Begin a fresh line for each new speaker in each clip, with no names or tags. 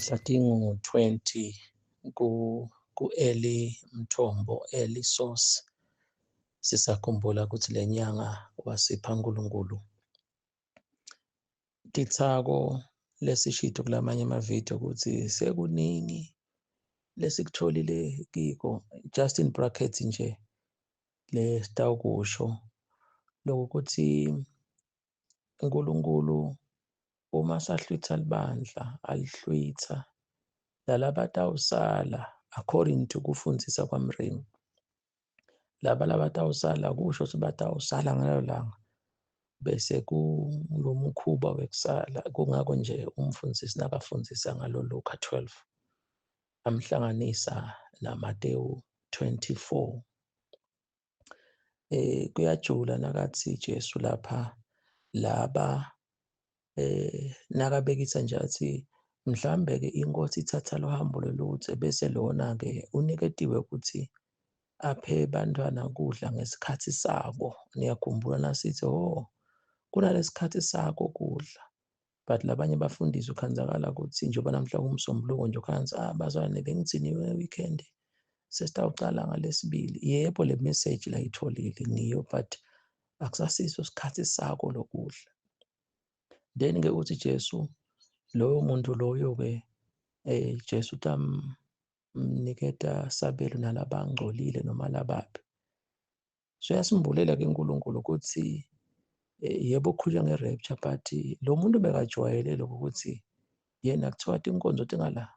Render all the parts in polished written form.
mhla tingu-20 ku-Early Mthombo, Early Source. Sisakhumbula ukuthi le nyanga wasipha uNkulunkulu. Tithako lesishido kulamanye amavidiyo ukuthi sekuningi lesikutholile kiko, just in brackets nje le sitawukusho lokuthi uNkulunkulu uma sahlwitha libandla alihlwitha lalaba batawusala according to kufundzisa kwaMrema. Laba batawusala kusho ukuthi batawusala ngalo langa bese kulomkhuba wekusala. Kungako nje umfundisi nakafundzisa ngalo Luka 12 amhlanganisa naMateyu 24. Kuyajula nakathi Jesu lapha laba nakabekisa nje athi mhlambe-ke inkosi ithatha lo hambo loluthi bese lona-ke uniketiwe ukuthi aphe bantwana kudla ngesikhathi sabo. Niyakhumbula nasithi kunalesikhathi sako kudla, but labanye bafundisi ukhanzakala ukuthi njengoba namhla kumsombuluko nje ukhanza bazalwane bengithiniwe weekend sesitawucala ngaleSibili. Yebo, le message la itholile ngiyo, but akusasiso isikhathi sako lokudla. Then-ke uthi Jesu loyo muntu loyo-ke Jesu utamniketa sabelo nalaba angcolile noma lababi. So yasimbulela-ke uNkulunkulu ukuthi yebo ukhuluma nge-rapture, but lo muntu bekajwayele lokho ukuthi yena kuthiwa inkonzo tingala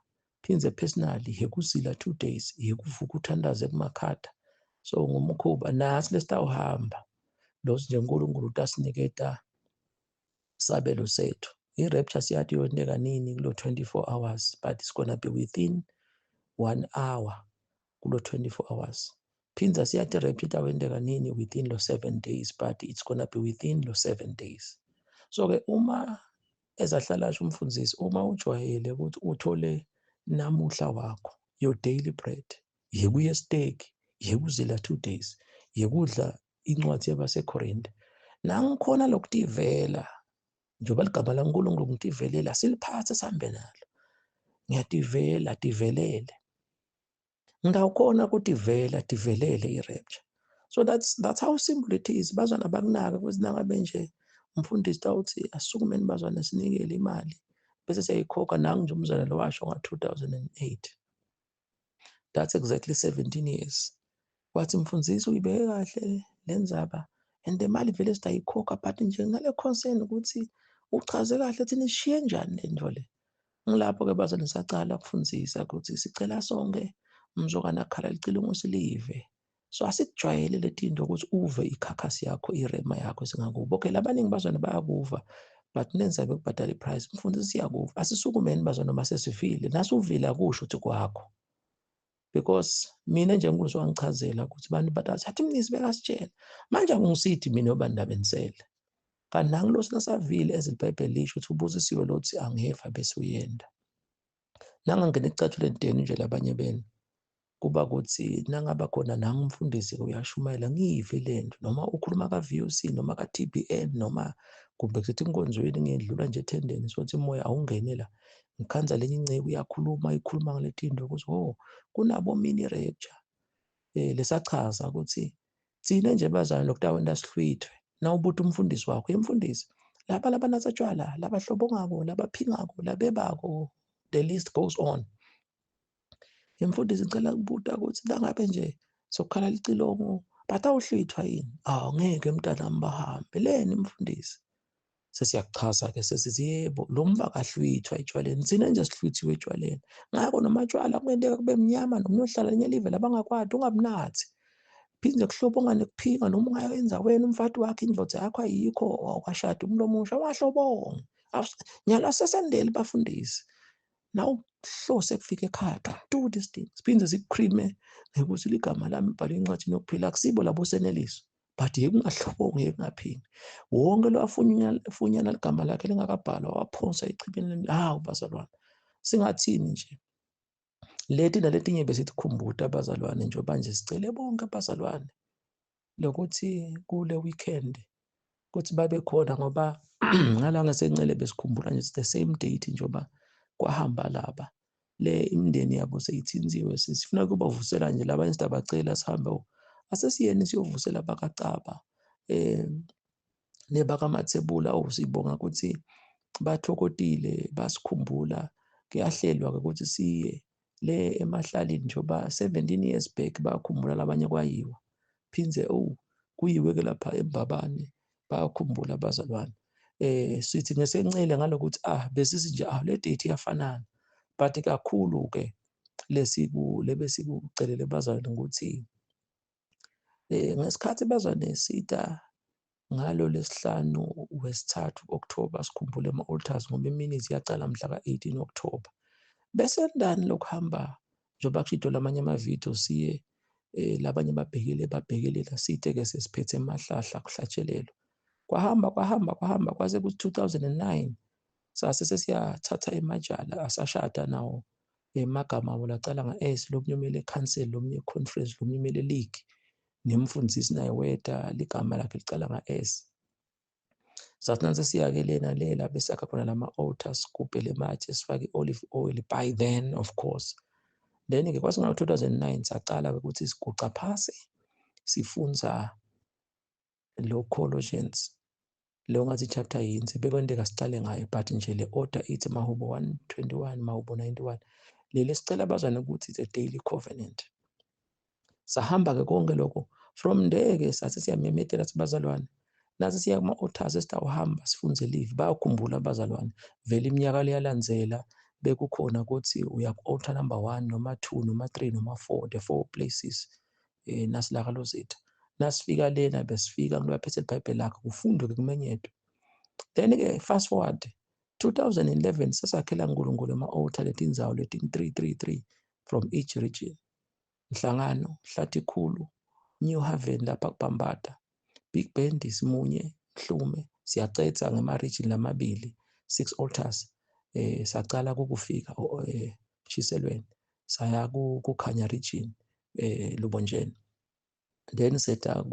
phinze personally yekuzila 2 days yekuvuka uthandaze kumakhata. So ngumkhuba nasi lesitawuhamba losi nje uNkulunkulu utasiniketa sabelo sethu. I-rapture siyathi yoneka nini kulo 24 hours, but it's gonna be within 1 hour kulo 24 hours. Phinza siyathi i-rapture itawendeka nini within lo 7 days, but it's gonna be within lo 7 days. So-ke uma ezahlalasha umfundisi, uma ujwayele ukuthi uthole namuhla wakho your daily bread, yekuya esiteki, yekuzila 2 days, yekudla incwadi yabaseKorinte, nangikhona lokutivela njengoba ligama laNkulunkulu ngitivelela siliphathe sihambe nalo. Ngiyativela, tivelele. Ngawukhona kutivela, tivelele i-rapture. So that's how simple it is. Bazwana bakunaka ukuthi nangabe nje umfundisi tawuthi asukumeni bazwana sinikele imali bese siyayikhokha. Nangu nje umzala lo washo nga-2008. That's exactly 17 years. Wathi mfundisi uyibeke kahle lenzaba and le mali vele sitayikhokha, but nje ngale concern ukuthi uchaze kahle thina ishiye njani le nto le. Ngilapho-ke bazwana sacala kufundisa ukuthi sicela sonke mzokana khala licilungu silive. So asikujwayele letinto ukuthi uve ikhakhasi yakho, irema yakho singakubo. Okay, labaningi bazwana bayakuva, but nenza bekubhadala iprice. Mfundisi siyakuva, asisukumeni bazwana noma sesivile. Nasuvile akusho ukuthi kwakho. Because mina nje uNkulunkulu wangichazela ukuthi bantu bathi mnisi bekasitshela. Manje angisithi mina obandabenisele. Kanti nangulo sinasavile eziBhayibheli lisho ukuthi ubusisiwe lothi angeva bese uyenda. Nangangena icathulo enteni nje labanye benu kuba ukuthi nangaba khona nangumfundisi uyashumayela ngiyive lento noma ukhuluma ka-VOC noma ka-TBN noma kumbe kuthi inkonzweni ngedlula nje ethendeni sothi umoya awungene la. Ngikhanza lenye inceke uyakhuluma ikhuluma ngaletinto ukuthi kunabo mini rapture. Lesachaza ukuthi thina nje bazana lokutawenda sihlwithwe. Nawubuthi umfundisi wakho, yemfundisi laba nabathatha tshwala, labahlobongako, labaphingako, labebako, the list goes on. Imfundisi ngicela ukubuta ukuthi nangabe nje sokukhala licilongo batawuhlwithwa yini? Ngeke mntanami bahambe. Leni imfundisi sesiyakuchaza-ke sesithi yebo lo mba kahlwithwa etshwaleni, thina nje sihlwithiwe etshwaleni. Ngako noma tshwala kuyenteka kube mnyama noma uyohlala enye live labangakwadi ungabunathi. Phinde kuhlobonga nekuphinga noma ungayenza wena umfati wakhe indvodza yakho ayikho awukashadi umlomo omusha wahlobonga. Nyala sesendele bafundisi. Nawuhlose kufika ekhaya, do these things. Phinde zikukrime ngekuthi ligama lami ibhalwe encwadini yokuphila. Akusibo labo seneliso. But yeke ungahlobongi, yeke ungaphingi. Wonke lo afunyana ligama lakhe lingakabhalwa waphonsa echibini. Bazalwane, singathini nje. Leti naletinye besithi khumbuta abazalwane njengoba nje sicele bonke abazalwane lokuthi kule weekend ukuthi babe khona ngoba ngalanga sencele besikhumbula nje the same date njengoba kwahamba laba. le imindeni yabo seyithinziwe, sifuna ukubavusela nje labanye sidabacela sihambe asesiyeni siyovusela abakaCaba nebakaMathebula. Sibonga ukuthi bathokotile basikhumbula. Kuyahlelwa-ke ukuthi siye le emahlalini njengoba 17 years back bakhumbula labanye kwayiwa. Phindze kuyiwe-ke lapha eMbabane bayakhumbula abazalwane. Sithi ngesencele ngalokuthi besithi nje le date iyafanana, but kakhulu-ke lebesikucelele bazalwane ukuthi ngesikhathi bazalwane sita ngalo lesihlanu wesithathu October sikhumbule ama-altars ngoba emini ziyacala mhla ka-18 October. Bese ndani lokuhamba njengoba kushidwe lamanye amavidiyo siye labanye babhekelela site-ke sesiphethe emahlahla kuhlatshelelwa. Kwahamba kwaze kuthi 2009 sase sesiyathatha emajala asashada nawo amagama abo lacala nga-S, lomunye umele council, lomunye conference, lomunye umele league, nemfundisi naye weta ligama lakhe licala nga-S. Sasinansi siyake lena lela besakha khona lama-altars, sigubhele matshe, sifake i-olive oil by then of course. Then-ke kwasingayo 2009 sacala ukuthi siguca phasi sifunza lo Colossians, leyo ngathi chapter yini sebekwendeka sicale ngayo, but nje le order ithi Mahubo 121 Mahubo 91. Leli sicela abazwane ukuthi it's a daily covenant. Sahamba-ke konke lokho from there-ke sathi siyamemetela sibazalwane nasi siya kuma-altars esitawuhamba sifunze live. Bayakhumbula abazalwane vele iminyaka leyalandzela bekukhona ukuthi uya ku-altar number 1 noma 2 noma 3 noma 4, the 4 places nasi la kaLozitha. Nasifika lena besifika ngibaphethe iBhayibheli lakhe kufundwe-ke kumenyetwe. Then-ke fast forward 2011 sasakhela uNkulunkulu ama-altar letinzawo leti 333 from each region. Mhlangano, Hlatikhulu, New Haven lapha kuBhambata, Big Bend, Simunye, Mhlume, siyacetha ngema-region lamabili 6 altars. Sacala kukufika Chiselweni, saya kuKhanya region Lubonjeni, then seta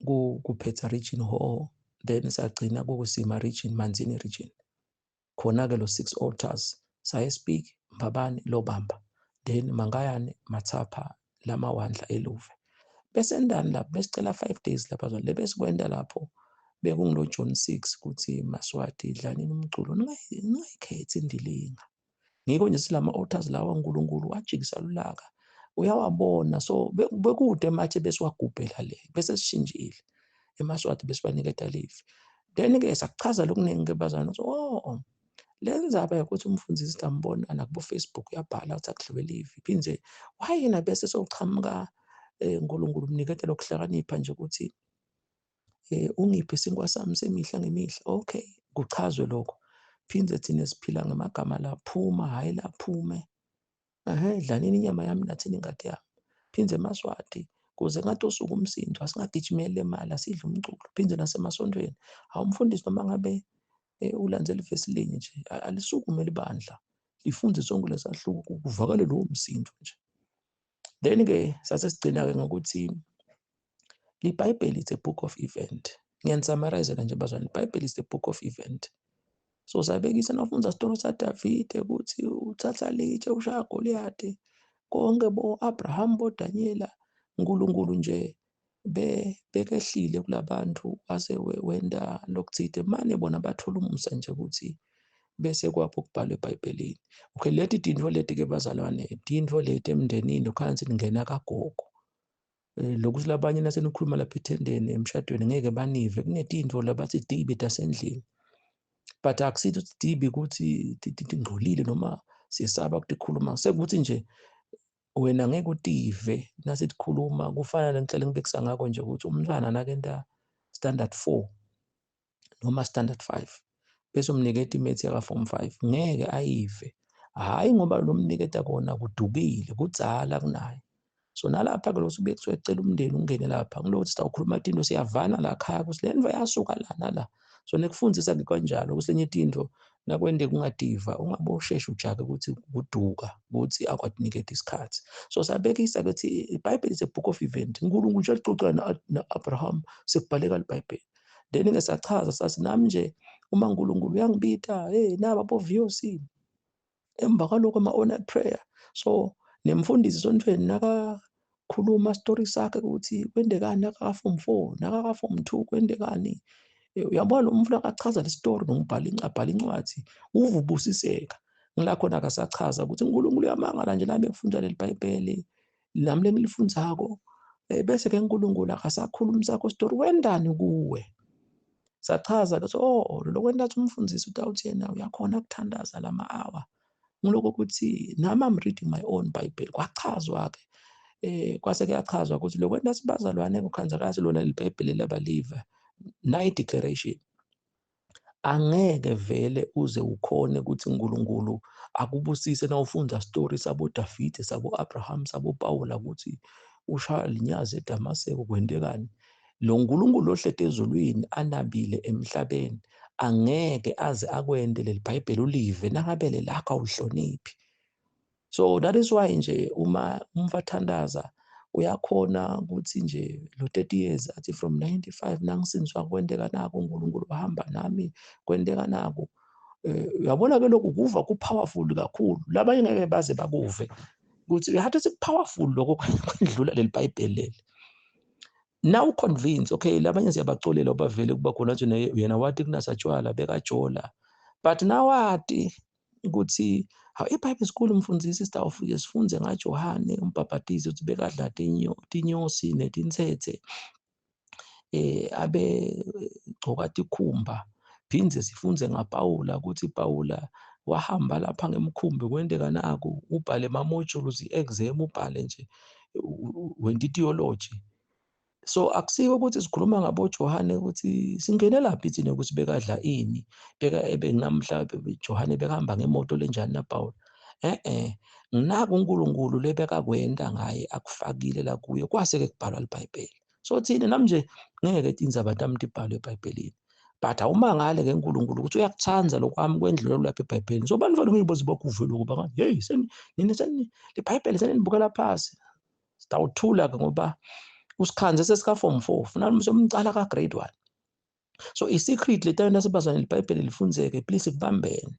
kuPhetha region Hoho, then sagcina kukusima region Manzini region. Khona-ke lo 6 altars saye-Speak, Mbabane, Lobamba, then Mangayane, Matsapha, Lamawandla, Eluve. Bese ndani lapho besicela 5 days lapha le besikwenda lapho bekungilo John 6 ukuthi Maswati dlanini umculo ningayikhethi indilinga. Ngiko nje silama altars lawa uNkulunkulu wajikisa lulaka uyawabona, so bekude manje besiwagubhela le bese sishintshile eMaswati besibaniketa live. Then-ke sakuchaza lokuningi bazana so lenzaba ukuthi umfundisi sitambona nakubo Facebook uyabhala ukuthi akudliwe live. Phindze wayena bese sochamuka uNkulunkulu umniketela ukuhlakanipha nje ukuthi ungiphe isinkwa sami semihla ngemihla. Okay, kuchazwe lokho. Phindze thina siphila ngamagama laphuma hayi laphume. Dlanini inyama yami nathini ingadi yami. Phindze eMaswati kuze ngathi usuku umsindo asingagijimele imali asidle umculo. Phindze nasemasontweni umfundisi noma ngabe ulandzela ivesi linye nje alisukume libandla lifunde sonke lesahluko kuvakale lowo msindo nje. Then-ke sasesigcina-ke ngokuthi iBhayibheli is a book of event. Ngiyanisummarize nje bazwana, iBhayibheli is a book of event. So sabekisa nafunza story saDavide ukuthi uthatha litshe ushaya Goliath, konke bo-Abraham boDaniela, uNkulunkulu nje bekehlile kulabantu ase wenda lokuthide manje bona bathola umusa nje ukuthi bese kwapho kubhalwe eBhayibhelini. Okay, leti tintfo leti-ke bazalwane, tintfo leti emndenini lokhansi lingena kagogo. Lokuthi labanye nasenikhuluma lapha ethendeni emshadweni ngeke banive, kunetintfo labathi dibi tasendlini. But akusithi ukuthi dibi ukuthi tingcolile noma siyesaba ukukhuluma, sekuthi nje wena ngeke utive nasithi khuluma kufana nengicela ngibekisa ngako nje ukuthi umntwana nakenda standard 4 noma standard 5 bese umniketa imethi yaka form 5 ngeke ayive, hayi ngoba lo mniketa kona kudukile kudzala kunaye. So nalapha-ke lo subuye kuthiwa ecela umndeni ungene lapha ngilokuthi sitawukhuluma itinto siyavana la khaya ukuthi le nto yasuka la nala. So nekufundisa-ke kanjalo kwesinye itinto nakwende kungativa ungabosheshe ujake ukuthi kuduka ukuthi akwakuniketa isikhathi. So sabekisa ukuthi iBhayibheli is a book of event. uNkulunkulu nje axoxa na-Abraham sekubhaleka iBhayibheli. Then-ke sachaza sathi nami nje uma uNkulunkulu uyangibita naba boVOC emva kwalokho ama-all-night prayer. So nemfundisi esontweni nakakhuluma story sakhe ukuthi kwendekani naka-form 4 naka-form 2 kwendekani. Uyabona lo muntu akachaza le story abhala incwadi uve ubusiseka. Ngila khona akasachaza ukuthi uNkulunkulu uyamangala nje nami ngifunda leli Bhayibheli nami lengilifundzako. Bese-ke uNkulunkulu akasakhulumi sakho story wendani kuwe. Sachaza ukuthi lokwentathu umfundisi uthi yena uyakhona ukuthandaza lama-hour. Ngilokho ukuthi nami I'm reading my own Bible. Kwachazwa-ke kwase kuyachazwa ukuthi lokwentathu bazalwane kukhanzakazi lona leli Bhayibheli labaliva nayi declaration. Angeke vele uze ukhone ukuthi uNkulunkulu akubusise na ufunda story sabo David, sabo Abraham, sabo Pawula ukuthi ushaya linyazi eDamaseko kwendekani. Lo uNkulunkulu ohlete ezulwini anabile emhlabeni angeke aze akwende leli Bhayibheli ulive nakabele lakho awuhloniphi. So that is why nje uma umfathandaza uyakhona ukuthi nje lo 30 years athi from 95 nangisindiswa kwendeka nako uNkulunkulu wahamba nami kwendeka nako. Uyabona ke lokhu kuva ku-powerful kakhulu. Labanye ngeke baze bakuve ukuthi yathi siku-powerful lokho kwendlula leli Bhayibheli leli. Now convince, okay, labanye siyabacolela bavele kuba khona nje yena wathi kunasatshwala bekajola. But now wathi ukuthi eBible school umfundisi sitawufike sifunze ngaJohane umbhaphathizi ukuthi bekadla tinyosi netinsethe abe gcoka tikhumba. Phindze sifunze ngaPawula ukuthi Pawula wahamba lapha ngemkhumbi kwendeka naku ubhale ama-modules i-exam ubhale nje went theology. So akusiwe ukuthi sikhuluma ngaboJohane ukuthi singenela phi thina ukuthi bekadla ini ebenamhla Johane bekahamba ngemoto lenjani naPawula. Nginaku uNkulunkulu lebekakwenda ngaye akufakile la kuye kwase-ke kubhalwa iBhayibheli. So thina nami nje ngeke tindzaba tami tibhalwe eBhayibhelini. But awumangale-ke uNkulunkulu ukuthi uyakuthanza lokwami kwendlula lapha eBhayibhelini. So abantu vele ngiyibozi bakuve lokhu bakathi hey nina iBhayibheli senibukela phasi. Sitawuthula-ke ngoba usikhanze sesika-form 4 funa somcala ka-grade 1. So i-secret letayona nasibazana iBhayibheli lifundzeke please kubambene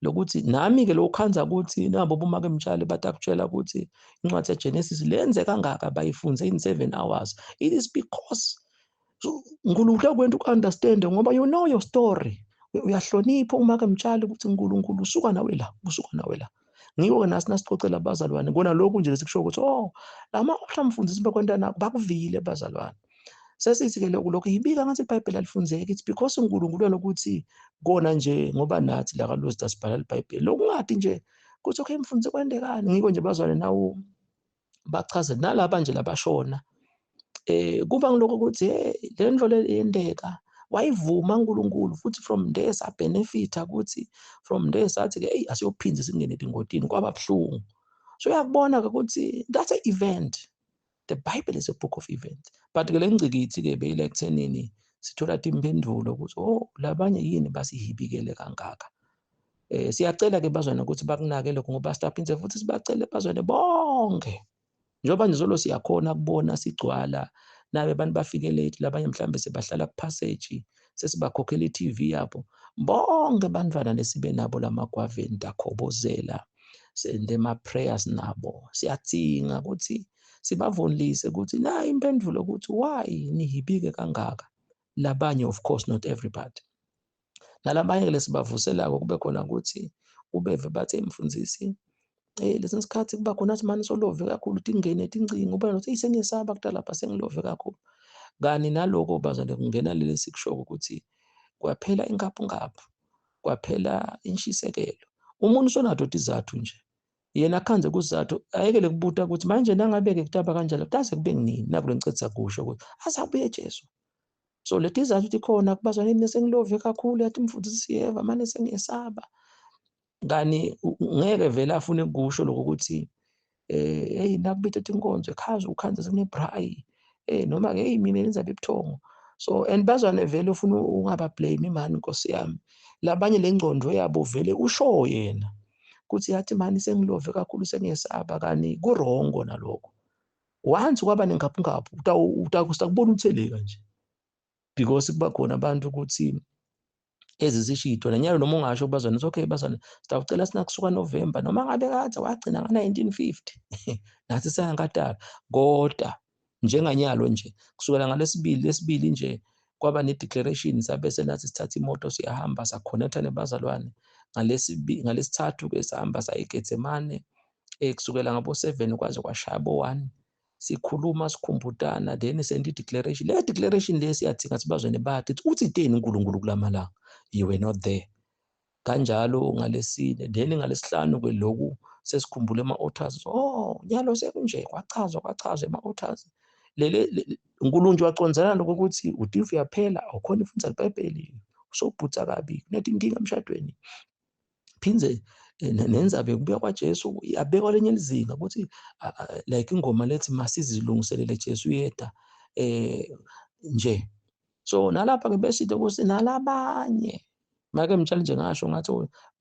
lokuthi nami-ke lokukhanza ukuthi nabo bomake mtshali batakutshela ukuthi incwadi yeGenesis lenze kangaka bayifunze in 7 hours. It is because uNkulunkulu kwenta uku-understand ngoba you know your story. Uyahlonipha umake mtshali ukuthi uNkulunkulu usuka nawe la usuka nawe la. Ngiko nasi nasicocela abazalwane kona lokhu nje sikusho ukuthi lama mfundisi bekwenta nako bakuvile abazalwane. Sesithi-ke lokhu yibika ngathi iBhayibheli alifunzeki. It's because uNkulunkulu lokuthi kona nje ngoba nathi la kaLuster sibhala iBhayibheli lokungathi nje kuthi okay mfundisi kwendekani. Ngiko nje bazalwane nawo bachaze nalaba nje labashona. Kuba ngilokho ukuthi le ndlo le yendeka wayivuma uNkulunkulu futhi from there sabenefita ukuthi from there sathi-ke asiyophindze singene etingodini kwababuhlungu. So uyakubona-ke ukuthi that's an event. The Bible is a book of events. But-ke le ngcikithi-ke beyile ekuthenini sithola impendulo ukuthi labanye yini basihibikele kangaka. Siyacela-ke bazwane ukuthi bakunake lokho ngoba sitaphindze futhi sibacele bazwane bonke. Njengoba nje zolo siyakhona kubona sigcwala nabe abantu bafike late labanye mhlambe sebahlala kupassage sesibakhokhela iTV yabo. Bonke bantwana lesibe nabo lamagwaveni dakhobozela sende ma prayers nabo. Siyadzinga ukuthi sibavunlise ukuthi nayi impendulo ukuthi why nihibike kangaka. Labanye of course not everybody. Nalabanye lesibavuselako kube khona ukuthi ubeve bathi mfundisi lesin sikhathi kuba khona athi manje solove kakhulu tingene tincingo uba nothi sengiyesaba kudala lapha sengilove kakhulu. Kani naloko bazane kungena leli sikusho ukuthi kwaphela inkapho kwaphela inshisekelo. Umuntu usonato izathu nje yena akhanze kuzathu ayekele kubuta ukuthi manje nangabeke kutaba kanjalo kutaze kube nini nakule ngicetha kusho ukuthi asabuye Jesu. So leti izathu tikhona kubazane mina sengilove kakhulu yathi mfundisi siyeva manje sengiyesaba. Kani ngeke vele afune ukusho lokho ukuthi hey nakubithe inkonzo ekhaza ukhanza senebray noma ke hey mina lenza bebuthongo. So and bazwane vele ufuna ungaba blame imani Nkosi yami. Labanye lengcondo yabo vele usho yena ukuthi yathi mani sengilove kakhulu sengiyesaba kani kurongo nalokho. Once kwaba nengaphungaphu utakubona utheleka nje because kuba khona abantu ukuthi ezisishito nanyalo noma ungasho bazwana it's okay bazwana sitawucela sina kusuka November noma ngabe kathi wagcina nga1950 nathi sangadala kodwa njenganyalo nje kusukela lesibili nje kwaba ne-declaration sabe senathi sithatha imoto siyahamba sakhonetha nebazalwane ngalesithathu ke sahamba sayiGetsemane kusukela ngabo 7 kwaze kwashaya bo 1 sikhuluma sikhumbutana then send i-declaration le declaration lesiyathinga sibazwane bathi uthi itheni uNkulunkulu kulamalanga you were not there kanjalo ngalesine then ngalesihlanu ke lokhu sesikhumbule ama-authors nyalo sekunje kwachazwa ema-authors uNkulunkulu wacondzana lokho ukuthi udivu yaphela awukhona ifundisa iBhayibheli usobhutsa kabi kunethi inkinga emshadweni phinze nenzabe kubuya kwaJesu yabekwa lenye lizinga ukuthi like ingoma lethi masizilungiselele Jesu yedwa nje so nalapha ke besithi ukuthi nalabanye make mtshali nje ngasho ngathi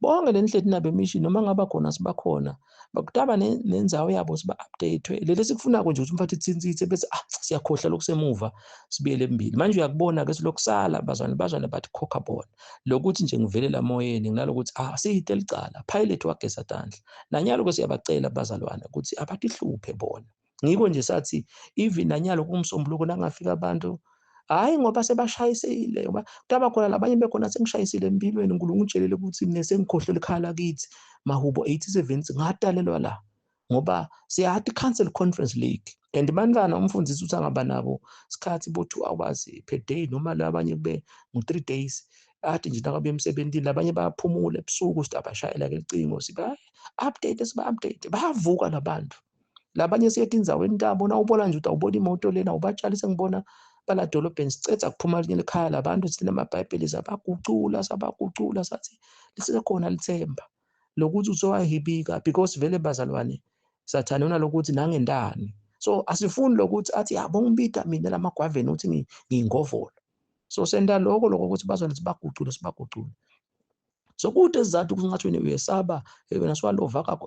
bonke lenhlethi nabe mission noma ngaba khona sibakhona bakudaba nenzawo yabo siba-update leli sikufuna nje ukuthi umfati itsitsithe bese siyakhohlwa lokusemuva sibuyele embili manje uyakubona ke silokusala bazwane bathi khokha bona lokuthi nje ngivelela moyeni nginalokuthi asiyite licala Pilate wagesa tandla nanyalo ke siyabacela bazalwane ukuthi abatihluphe bona ngiko nje sathi even nanyalo kumsombuluko nangafika abantu hayi ngoba sebashayisile ngoba kutaba khona labanye bekhona sengishayisile empilweni uNkulunkulu ungitshelile ukuthi mina sengikhohlwe ikhala kithi Mahubo 87 ngatalelwa la ngoba siyathi cancel conference league and bantwana umfundisi uthi angaba nabo sikhathi bo 2 hours per day noma labanye kube ngo3 days athi nje nakabe emsebenzini labanye bayaphumula ebusuku sitabashayela ke icingo siba update bayavuka labantu labanye siyethi indzaweni tabo na ubona nje utawubona imoto lena ubatshali sengibona bala dolobheni sicetha kuphuma ekhaya labantu sithina amaBhayibheli sabagucula sathi lisekhona lithemba lokuthi usowahibika because vele bazalwane sathana nalokuthi nangendani so asifuni lokuthi athi yabo ngibida mina lamagwaveni uthi ngingovolo so senda lokho ukuthi bazalwane sibagucule so kude izathu ukuthi ngathi uyesaba wena swalova kakho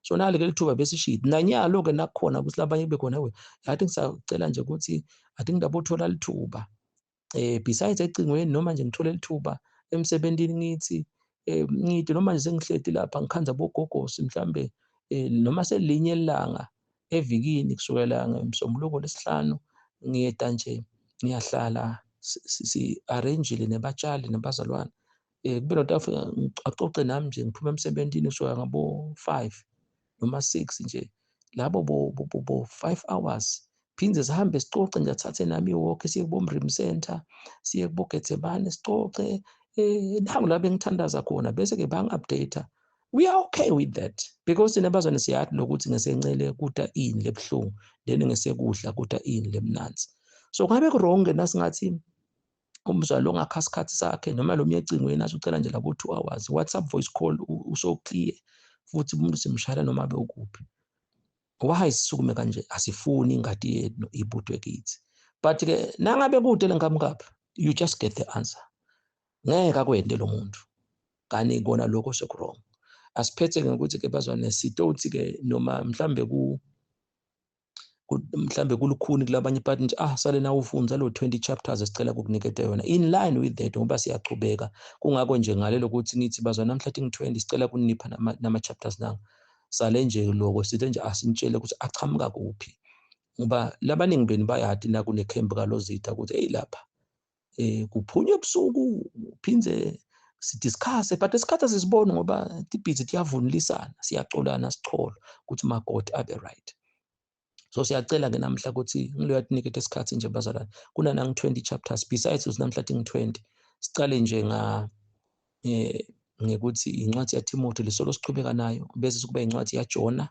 so nalo ke lithuba besishidi nanyalo ke nakukhona ukuthi labanye bekhona yathi ngisacela nje ukuthi athi ngidabothola lithuba besides ecingweni noma nje ngithola lithuba emsebenzini ngithi noma nje sengihleti lapha ngikhanza bogogosi mhlambe noma selinye ilanga evikini kusukela ngemsombuluko lesihlanu ngiyeda nje ngiyahlala si arrangeile nebatshali nebazalwane kube notafika acoce nami nje ngiphuma emsebenzini kusukela ngabo 5 noma 6 nje labo bo 5 hours phinze sihambe sicoce nje athathe nami iwalk siye kuboMrim Center siye kuboGetsemane sicoce nangu la bengithandaza khona bese ke bang-update we are okay with that because nebazwane siyathi lokuthi ngesencele kuta ini lebhlungu then ngesekudla kuta ini lemnanzi so ngabe kuronke nasingathi umzali ongakha isikhathi sakhe noma lo myecingweni athi ucela nje labo 2 hours WhatsApp voice call uso clear futhi umuntu simshayela noma abe ukuphi why sisukume kanje asifuni ingadi yethu ibudwe kithi but ke nangabe kude lenkamkapha you just get the answer ngeke akwende lo muntu kani kona lokho sekurong asiphethe ngokuthi ke bazwane sitothi ke noma mhlambe kulukhuni kulabanye part nje sale na ufunza lo 20 chapters esicela ukukuniketa yona in line with that ngoba siyaqhubeka kungako nje ngalelo ukuthi nithi bazwana namhlathi ngi20 sicela kunipha nama chapters nanga sale nje lokho sithe nje asinitshele ukuthi achamuka kuphi ngoba labaningi beni bayathi na kunekhembe kalozitha ukuthi hey lapha kuphunywa ebusuku phinze sidiscuss but esikhathi sisibone ngoba tibhizi tiyavunulisana siyaxolana sicholo ukuthi magodi abe right so siyacela ke namhla ukuthi ngiloyatiniketa isikhathi nje bazalwane kuna nang 20 chapters besides namhlathi ngi20 sicale nje ngekuthi incwadi yaTimothy lesolo siqhubeka nayo bese kuba incwadi yaJona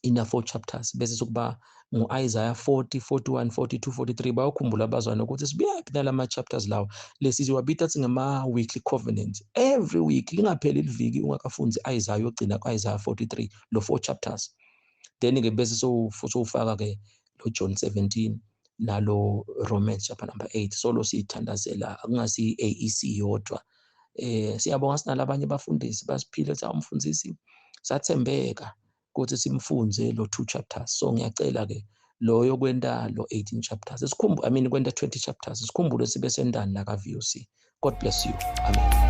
ina 4 chapters bese sokuba ngo-Isaiah 40, 41, 42, 43 bayakhumbula abazwana ukuthi sibuyaphi nalama chapters lawo lesiziwabita athi ngama-weekly covenant every week lingapheli iliviki ungakafundi Isaiah yogcina ku-Isaiah 43 lo 4 chapters then-ke bese sowufaka ke lo John 17 nalo Romans chapter number 8 solo siyithandazela akungasi-AEC yodwa siyabonga sinalabanye abafundisi basiphile ukuthi umfundisi sathembeka ukuthi simfunze lo 2 chapters so ngiyacela ke loyo kwenta lo 18 chapters kwenta 20 chapters sikhumbule sibe sendani la ka VOC God bless you. Amen.